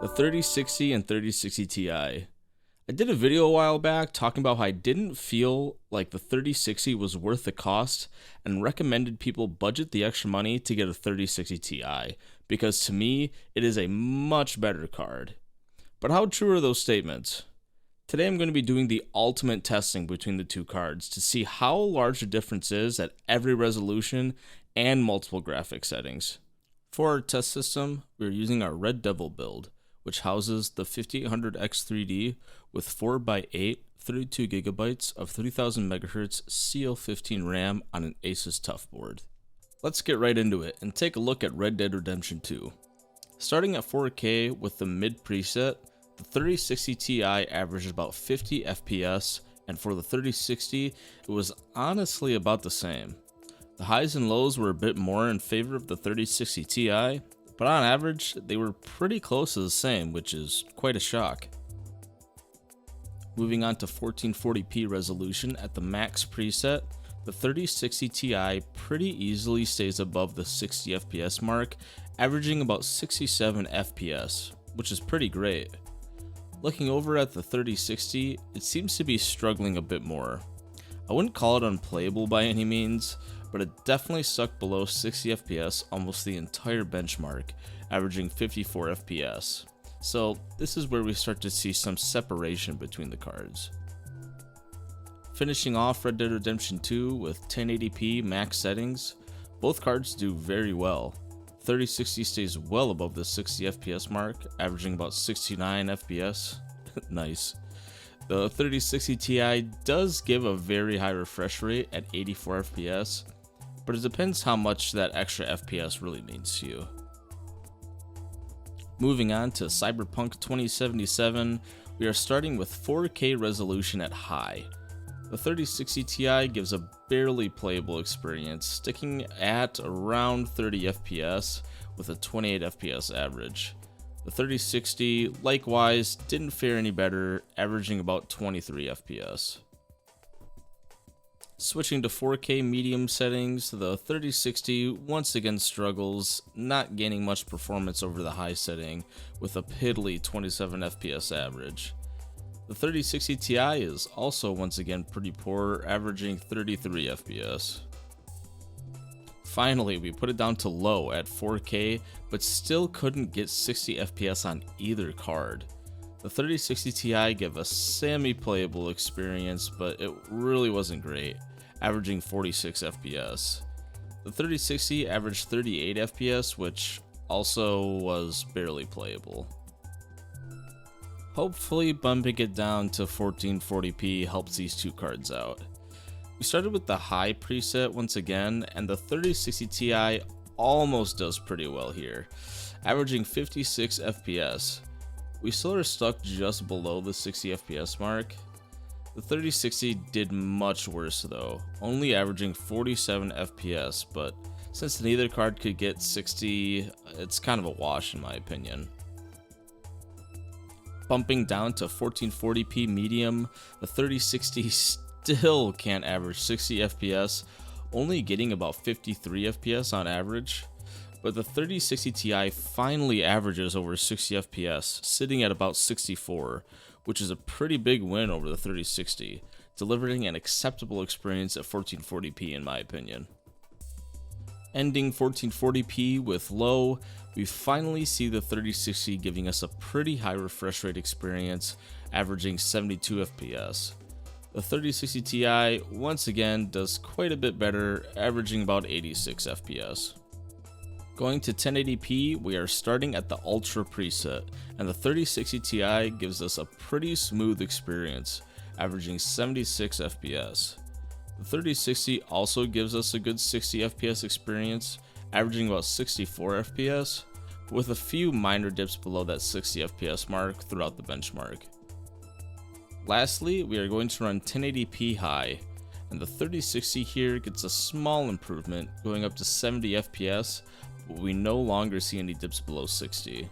The 3060 and 3060 Ti. I did a video a while back talking about how I didn't feel like the 3060 was worth the cost and recommended people budget the extra money to get a 3060 Ti because to me, it is a much better card. But how true are those statements? Today I'm going to be doing the ultimate testing between the two cards to see how large the difference is at every resolution and multiple graphic settings. For our test system, we're using our Red Devil build, which houses the 5800X3D with 4x8 32GB of 3000 MHz CL15 RAM on an Asus TUF board. Let's get right into it and take a look at Red Dead Redemption 2. Starting at 4K with the mid preset, the 3060 Ti averaged about 50 FPS, and for the 3060, it was honestly about the same. The highs and lows were a bit more in favor of the 3060 Ti, but on average, they were pretty close to the same, which is quite a shock. Moving on to 1440p resolution at the max preset, the 3060 Ti pretty easily stays above the 60 FPS mark, averaging about 67 FPS, which is pretty great. Looking over at the 3060, it seems to be struggling a bit more. I wouldn't call it unplayable by any means, but it definitely stuck below 60 FPS almost the entire benchmark, averaging 54 FPS. So this is where we start to see some separation between the cards. Finishing off Red Dead Redemption 2 with 1080p max settings, both cards do very well. 3060 stays well above the 60 FPS mark, averaging about 69 FPS. Nice. The 3060 Ti does give a very high refresh rate at 84 FPS, but it depends how much that extra FPS really means to you. Moving on to Cyberpunk 2077, we are starting with 4K resolution at high. The 3060 Ti gives a barely playable experience, sticking at around 30 FPS with a 28 FPS average. The 3060 likewise didn't fare any better, averaging about 23 FPS. Switching to 4K medium settings, the 3060 once again struggles, not gaining much performance over the high setting with a piddly 27 FPS average. The 3060 Ti is also once again pretty poor, averaging 33 FPS. Finally, we put it down to low at 4K, but still couldn't get 60 FPS on either card. The 3060 Ti gave a semi-playable experience, but it really wasn't great, averaging 46 FPS. The 3060 averaged 38 FPS, which also was barely playable. Hopefully bumping it down to 1440p helps these two cards out. We started with the high preset once again, and the 3060 Ti almost does pretty well here, averaging 56 FPS. We still are stuck just below the 60 FPS mark. The 3060 did much worse though, only averaging 47 FPS, but since neither card could get 60, it's kind of a wash in my opinion. Bumping down to 1440p medium, the 3060 still can't average 60 FPS, only getting about 53 FPS on average. But the 3060 Ti finally averages over 60 FPS, sitting at about 64, which is a pretty big win over the 3060, delivering an acceptable experience at 1440p in my opinion. Ending 1440p with low, we finally see the 3060 giving us a pretty high refresh rate experience, averaging 72 FPS. The 3060 Ti once again does quite a bit better, averaging about 86 FPS. Going to 1080p, we are starting at the Ultra preset, and the 3060 Ti gives us a pretty smooth experience, averaging 76 FPS. The 3060 also gives us a good 60 FPS experience, averaging about 64 FPS, with a few minor dips below that 60 FPS mark throughout the benchmark. Lastly, we are going to run 1080p high, and the 3060 here gets a small improvement, going up to 70 FPS, but we no longer see any dips below 60.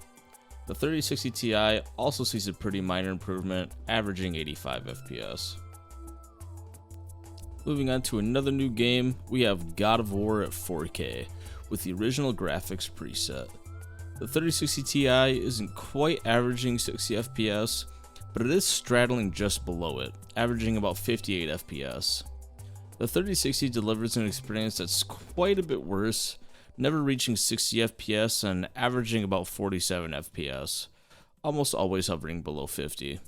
The 3060 Ti also sees a pretty minor improvement, averaging 85 FPS. Moving on to another new game, we have God of War at 4K, with the original graphics preset. The 3060 Ti isn't quite averaging 60 FPS, but it is straddling just below it, averaging about 58 FPS. The 3060 delivers an experience that's quite a bit worse, never reaching 60 FPS and averaging about 47 FPS, almost always hovering below 50.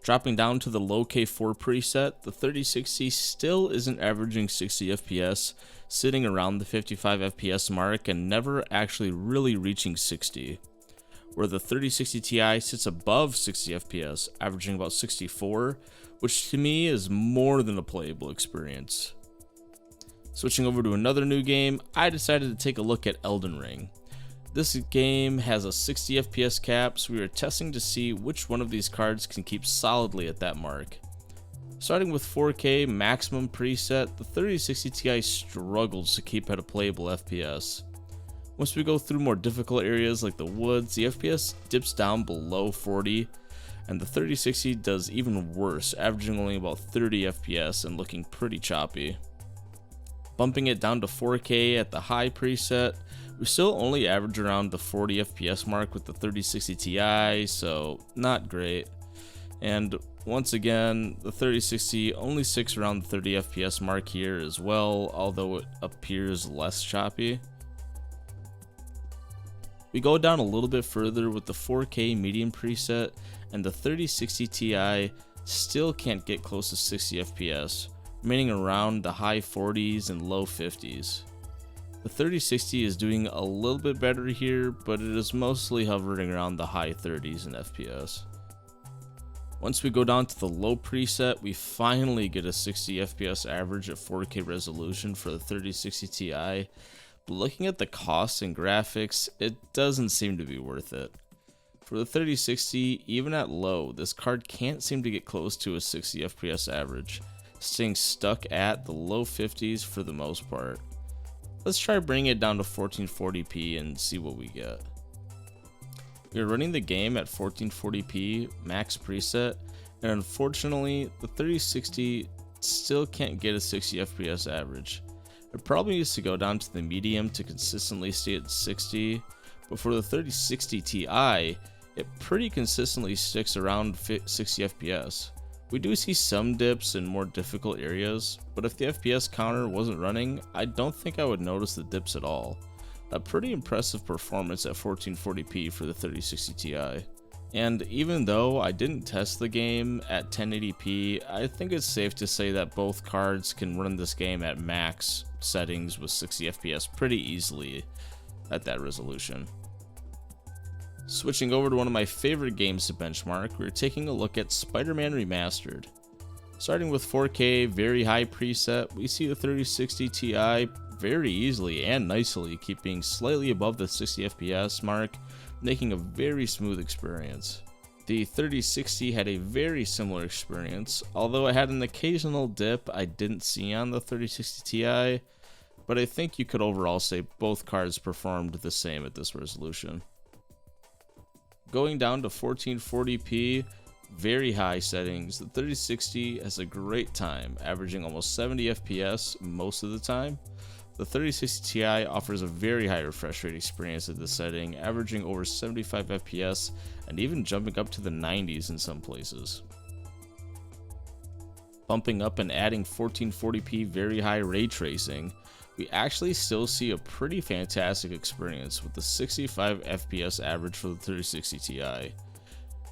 Dropping down to the low K4 preset, the 3060 still isn't averaging 60 FPS, sitting around the 55 FPS mark and never actually really reaching 60. Where the 3060 Ti sits above 60 FPS, averaging about 64, which to me is more than a playable experience. Switching over to another new game, I decided to take a look at Elden Ring. This game has a 60 FPS cap, so we are testing to see which one of these cards can keep solidly at that mark. Starting with 4K maximum preset, the 3060 Ti struggles to keep at a playable FPS. Once we go through more difficult areas like the woods, the FPS dips down below 40, and the 3060 does even worse, averaging only about 30 FPS and looking pretty choppy. Bumping it down to 4K at the high preset, we still only average around the 40 FPS mark with the 3060 Ti, so not great. And once again, the 3060 only sticks around the 30 FPS mark here as well, although it appears less choppy. We go down a little bit further with the 4K medium preset, and the 3060 Ti still can't get close to 60 FPS, remaining around the high 40s and low 50s. The 3060 is doing a little bit better here, but it is mostly hovering around the high 30s in FPS. Once we go down to the low preset, we finally get a 60 FPS average at 4K resolution for the 3060 Ti, but looking at the costs and graphics, it doesn't seem to be worth it. For the 3060, even at low, this card can't seem to get close to a 60 FPS average, staying stuck at the low 50s for the most part. Let's try bringing it down to 1440p and see what we get. We're running the game at 1440p max preset, and unfortunately, the 3060 still can't get a 60 FPS average. It probably needs to go down to the medium to consistently stay at 60, but for the 3060 Ti, it pretty consistently sticks around 60 FPS. We do see some dips in more difficult areas, but if the FPS counter wasn't running, I don't think I would notice the dips at all. A pretty impressive performance at 1440p for the 3060 Ti. And even though I didn't test the game at 1080p, I think it's safe to say that both cards can run this game at max settings with 60 FPS pretty easily at that resolution. Switching over to one of my favorite games to benchmark, we're taking a look at Spider-Man Remastered. Starting with 4K very high preset, we see the 3060 Ti very easily and nicely keeping slightly above the 60 FPS mark, making a very smooth experience. The 3060 had a very similar experience, although it had an occasional dip I didn't see on the 3060 Ti, but I think you could overall say both cards performed the same at this resolution. Going down to 1440p, very high settings, the 3060 has a great time, averaging almost 70 FPS most of the time. The 3060 Ti offers a very high refresh rate experience at this setting, averaging over 75 FPS and even jumping up to the 90s in some places. Bumping up and adding 1440p very high ray tracing, we actually still see a pretty fantastic experience with the 65 FPS average for the 3060 Ti.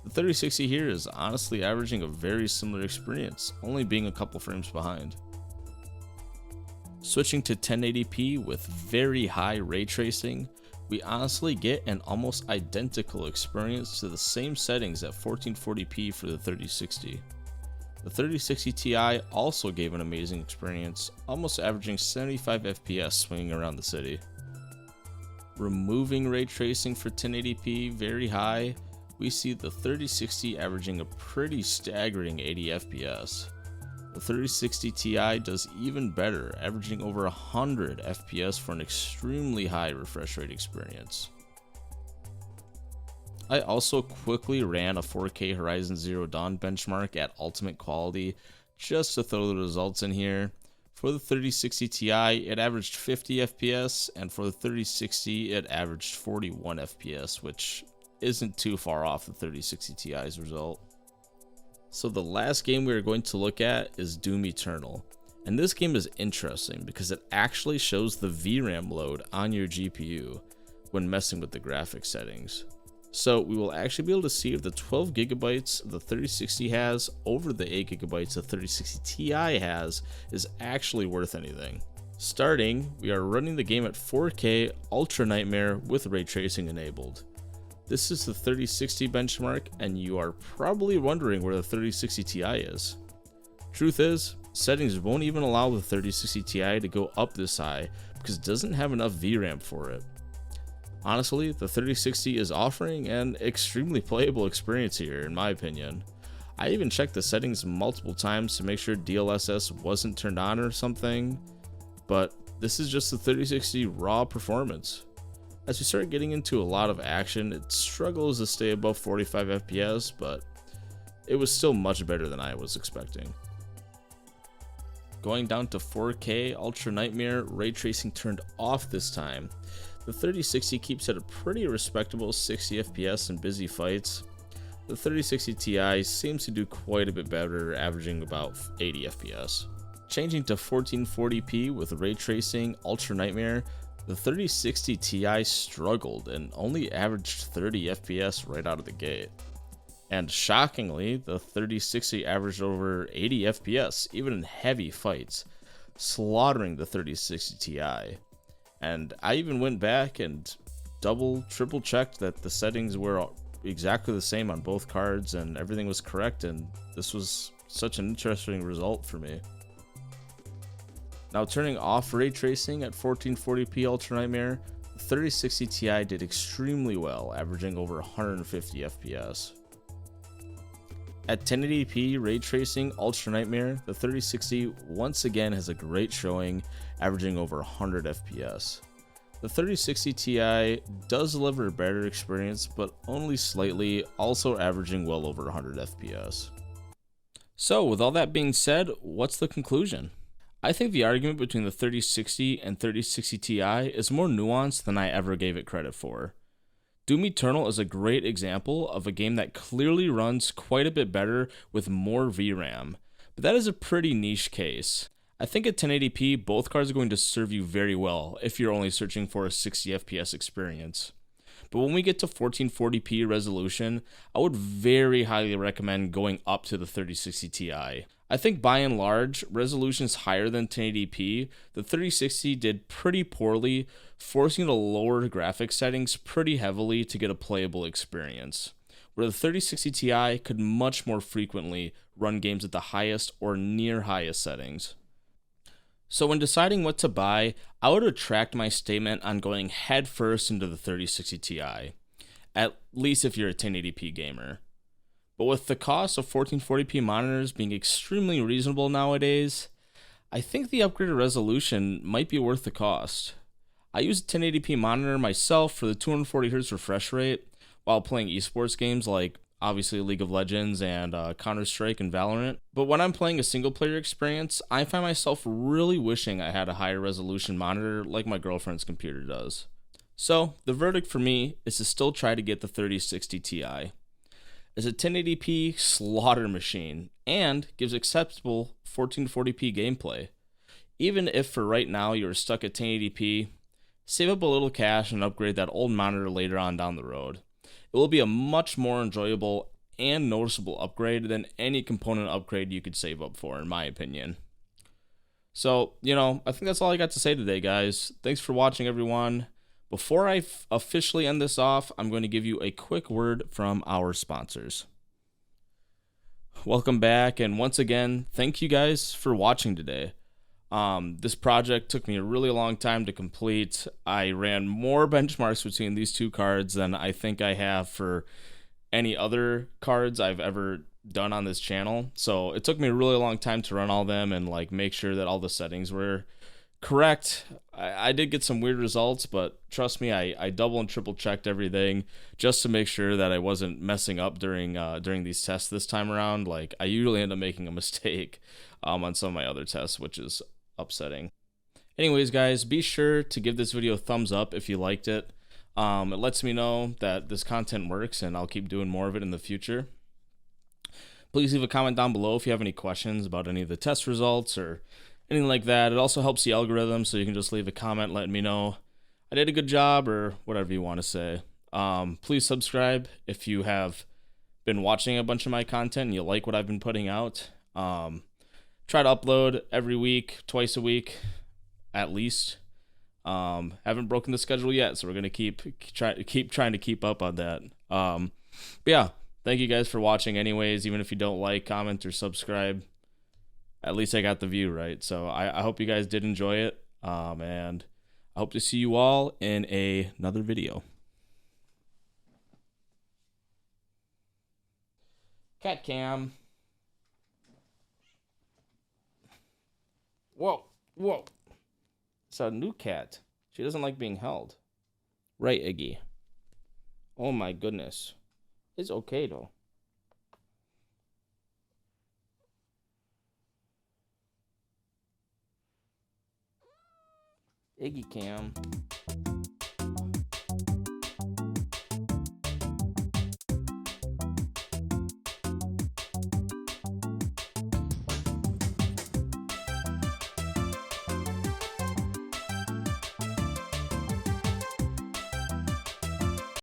The 3060 here is honestly averaging a very similar experience, only being a couple frames behind. Switching to 1080p with very high ray tracing, we honestly get an almost identical experience to the same settings at 1440p for the 3060. The 3060 Ti also gave an amazing experience, almost averaging 75 FPS swinging around the city. Removing ray tracing for 1080p very high, we see the 3060 averaging a pretty staggering 80 FPS. The 3060 Ti does even better, averaging over 100 FPS for an extremely high refresh rate experience. I also quickly ran a 4K Horizon Zero Dawn benchmark at ultimate quality just to throw the results in here. For the 3060 Ti, it averaged 50 FPS, and for the 3060, it averaged 41 FPS, which isn't too far off the 3060 Ti's result. So the last game we are going to look at is Doom Eternal. And this game is interesting because it actually shows the VRAM load on your GPU when messing with the graphics settings. So we will actually be able to see if the 12 gigabytes the 3060 has over the 8 gigabytes the 3060 Ti has is actually worth anything. Starting, we are running the game at 4K Ultra Nightmare with ray tracing enabled. This is the 3060 benchmark, and you are probably wondering where the 3060 Ti is. Truth is, settings won't even allow the 3060 Ti to go up this high because it doesn't have enough VRAM for it. Honestly, the 3060 is offering an extremely playable experience here, in my opinion. I even checked the settings multiple times to make sure DLSS wasn't turned on or something, but this is just the 3060 raw performance. As we start getting into a lot of action, it struggles to stay above 45 FPS, but it was still much better than I was expecting. Going down to 4K Ultra Nightmare, ray tracing turned off this time. The 3060 keeps at a pretty respectable 60 FPS in busy fights. The 3060 Ti seems to do quite a bit better, averaging about 80 FPS. Changing to 1440p with ray tracing Ultra Nightmare, the 3060 Ti struggled and only averaged 30 FPS right out of the gate. And shockingly, the 3060 averaged over 80 FPS, even in heavy fights, slaughtering the 3060 Ti. And I even went back and triple checked that the settings were exactly the same on both cards and everything was correct, and this was such an interesting result for me. Now turning off ray tracing at 1440p Ultra Nightmare, the 3060 Ti did extremely well, averaging over 150 FPS. At 1080p ray tracing Ultra Nightmare, the 3060 once again has a great showing, averaging over 100 FPS. The 3060 Ti does deliver a better experience, but only slightly, also averaging well over 100 FPS. So with all that being said, what's the conclusion? I think the argument between the 3060 and 3060 Ti is more nuanced than I ever gave it credit for. Doom Eternal is a great example of a game that clearly runs quite a bit better with more VRAM, but that is a pretty niche case. I think at 1080p, both cards are going to serve you very well if you're only searching for a 60 FPS experience. But when we get to 1440p resolution, I would very highly recommend going up to the 3060 Ti. I think by and large, resolutions higher than 1080p, the 3060 did pretty poorly, forcing you to lower graphics settings pretty heavily to get a playable experience, where the 3060 Ti could much more frequently run games at the highest or near highest settings. So when deciding what to buy, I would retract my statement on going headfirst into the 3060 Ti, at least if you're a 1080p gamer. But with the cost of 1440p monitors being extremely reasonable nowadays, I think the upgraded resolution might be worth the cost. I use a 1080p monitor myself for the 240Hz refresh rate while playing esports games like obviously League of Legends and Counter-Strike and Valorant. But when I'm playing a single-player experience, I find myself really wishing I had a higher resolution monitor like my girlfriend's computer does. So the verdict for me is to still try to get the 3060 Ti. It's a 1080p slaughter machine and gives acceptable 1440p gameplay. Even if for right now you're stuck at 1080p, save up a little cash and upgrade that old monitor later on down the road. It will be a much more enjoyable and noticeable upgrade than any component upgrade you could save up for, in my opinion. So, I think that's all I got to say today, guys. Thanks for watching, everyone. Before I officially end this off, I'm going to give you a quick word from our sponsors. Welcome back, and once again, thank you guys for watching today. This project took me a really long time to complete. I ran more benchmarks between these two cards than I think I have for any other cards I've ever done on this channel. So it took me a really long time to run all them and make sure that all the settings were correct. I did get some weird results, but trust me, I double and triple checked everything just to make sure that I wasn't messing up during these tests this time around. I usually end up making a mistake on some of my other tests, which is upsetting. Anyways, guys, be sure to give this video a thumbs up if you liked it. It lets me know that this content works, and I'll keep doing more of it in the future. Please leave a comment down below if you have any questions about any of the test results or anything like that. It also helps the algorithm, so you can just leave a comment letting me know I did a good job or whatever you want to say. Please subscribe if you have been watching a bunch of my content and you like what I've been putting out. Try to upload every week, twice a week, at least. Haven't broken the schedule yet, so we're gonna keep trying to keep up on that. But yeah, thank you guys for watching. Anyways, even if you don't like, comment, or subscribe, at least I got the view right. So I hope you guys did enjoy it. And I hope to see you all in another video. Cat cam. Whoa, whoa. It's a new cat. She doesn't like being held. Right, Iggy? Oh my goodness. It's okay though. Iggy cam.